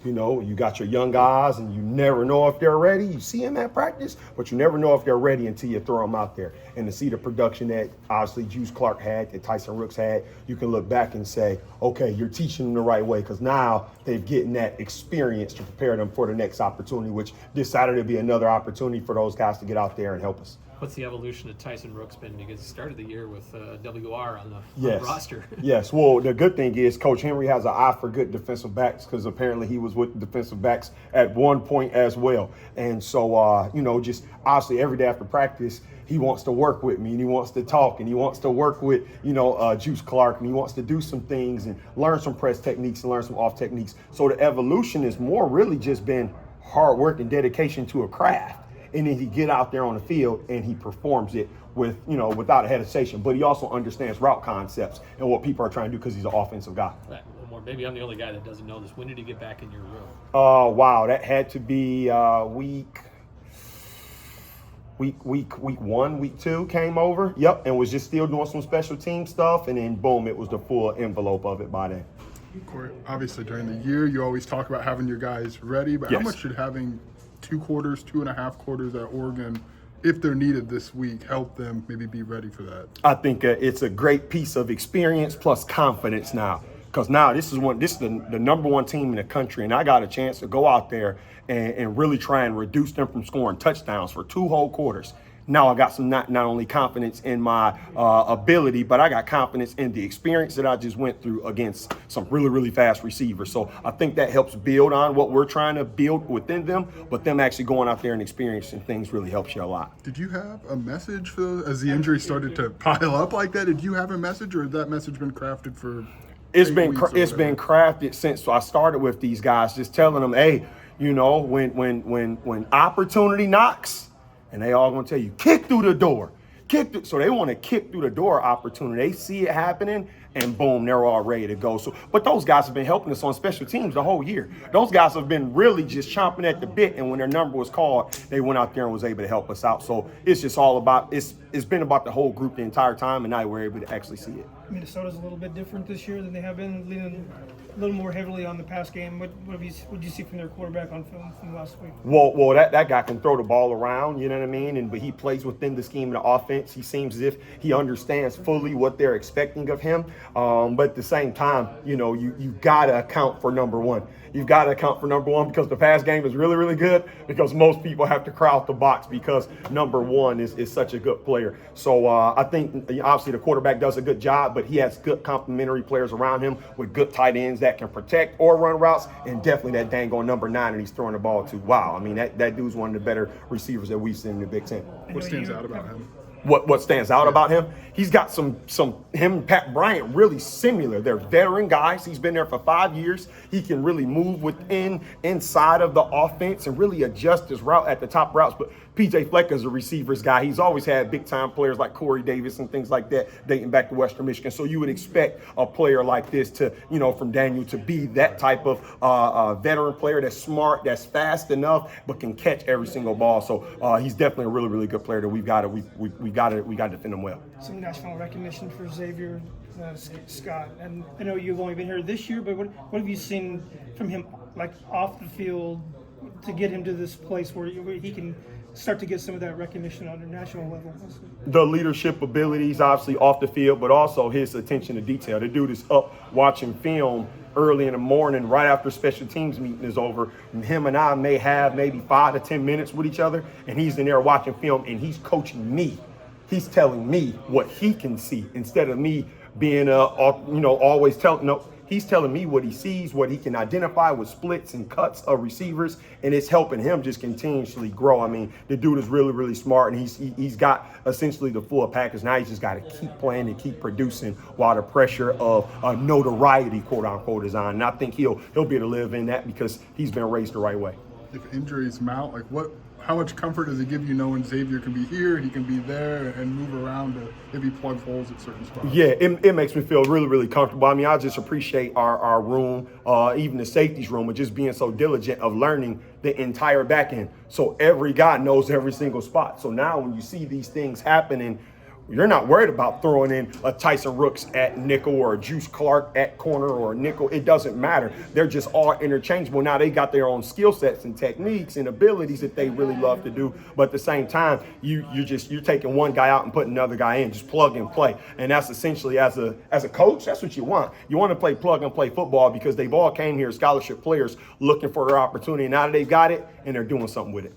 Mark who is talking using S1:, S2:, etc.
S1: You know, you got your young guys and you never know if they're ready. You see them at practice, but you never know if they're ready until you throw them out there. And to see the production that obviously Juice Clark had, that Tyson Rooks had, you can look back and say, okay, you're teaching them the right way because now they've getting that experience to prepare them for the next opportunity, which this Saturday will be another opportunity for those guys to get out there and help us.
S2: What's the evolution of Tyson Rooks been? Because he started the year with WR on the
S1: Yes.
S2: roster.
S1: Yes. Well, the good thing is Coach Henry has an eye for good defensive backs because apparently he was with defensive backs at one point as well. And so, just obviously every day after practice, he wants to work with me and he wants to talk and he wants to work with, Juice Clark, and he wants to do some things and learn some press techniques and learn some off techniques. So the evolution is more really just been hard work and dedication to a craft. And then he get out there on the field and he performs it with, without a hesitation. But he also understands route concepts and what people are trying to do because he's an offensive guy.
S2: Right. One more. Maybe I'm the only guy that doesn't know this. When did he get back in your room?
S1: Wow, that had to be week 1, week 2 came over. Yep, and was just still doing some special team stuff. And then boom, it was the full envelope of it by then.
S3: Corey, obviously during the year, you always talk about having your guys ready, but
S1: Yes.
S3: How much should having 2.5 quarters at Oregon, if they're needed this week, help them maybe be ready for that?
S1: I think it's a great piece of experience plus confidence now. Because now this is the number one team in the country, and I got a chance to go out there and really try and reduce them from scoring touchdowns for 2 whole quarters. Now I got some not only confidence in my ability, but I got confidence in the experience that I just went through against some really, really fast receivers. So I think that helps build on what we're trying to build within them, but them actually going out there and experiencing things really helps you a lot.
S3: Did you have a message for those, as the injury started to pile up like that? Did you have a message, or had that message been crafted for?
S1: It's been crafted since I started with these guys, just telling them, hey, when opportunity knocks, and they all gonna tell you, kick through the door. So they want to kick through the door opportunity. They see it happening, and boom, they're all ready to go. So, but those guys have been helping us on special teams the whole year. Those guys have been really just chomping at the bit, and when their number was called, they went out there and was able to help us out. So it's just all about, it's been about the whole group the entire time, and now we're able to actually see it.
S4: Minnesota's a little bit different this year than they have been, leaning a little more heavily on the pass game. What did you see from their quarterback on film from last week?
S1: Well, that guy can throw the ball around, you know what I mean? But he plays within the scheme of the offense. He seems as if he understands fully what they're expecting of him. But at the same time, you got to account for number one. You've got to account for number one because the pass game is really, really good because most people have to crowd the box because number one is such a good player. So I think obviously the quarterback does a good job, but he has good complementary players around him with good tight ends that can protect or run routes, and definitely that dang on number 9 and he's throwing the ball to. Wow, I mean, that dude's one of the better receivers that we've seen in the Big Ten.
S3: What stands out about him?
S1: What stands out about him? He's got him and Pat Bryant really similar. They're veteran guys. He's been there for 5 years. He can really move inside of the offense and really adjust his route at the top routes. But PJ Fleck is a receivers guy. He's always had big time players like Corey Davis and things like that dating back to Western Michigan. So you would expect a player like this to, from Daniel to be that type of veteran player that's smart, that's fast enough, but can catch every single ball. So he's definitely a really, really good player that we've got to defend him well.
S4: Some national recognition for Xavier Scott, and I know you've only been here this year, but what have you seen from him, like off the field, to get him to this place where he can start to get some of that recognition on a national level?
S1: The leadership abilities, obviously off the field, but also his attention to detail. The dude is up watching film early in the morning, right after special teams meeting is over. And him and I may have maybe 5 to 10 minutes with each other, and he's in there watching film, and he's coaching me. He's telling me what he can see instead of me being, always telling. No, he's telling me what he sees, what he can identify with splits and cuts of receivers, and it's helping him just continuously grow. I mean, the dude is really, really smart, and he's got essentially the full package. Now he's just got to keep playing and keep producing while the pressure of notoriety, quote unquote, is on. And I think he'll be able to live in that because he's been raised the right way.
S3: If injuries mount, how much comfort does it give you knowing Xavier can be here, he can be there, and move around to maybe plug holes at certain spots?
S1: Yeah, it makes me feel really, really comfortable. I mean, I just appreciate our room, even the safeties room, of just being so diligent of learning the entire back end. So every guy knows every single spot. So now when you see these things happening, You're not worried about throwing in a Tyson Rooks at nickel or a Juice Clark at corner or a nickel. It doesn't matter. They're just all interchangeable. Now they got their own skill sets and techniques and abilities that they really love to do. But at the same time, you're taking one guy out and putting another guy in, just plug and play. And that's essentially, as a coach, that's what you want. You want to play plug and play football because they've all came here as scholarship players looking for their opportunity. Now that they've got it and they're doing something with it.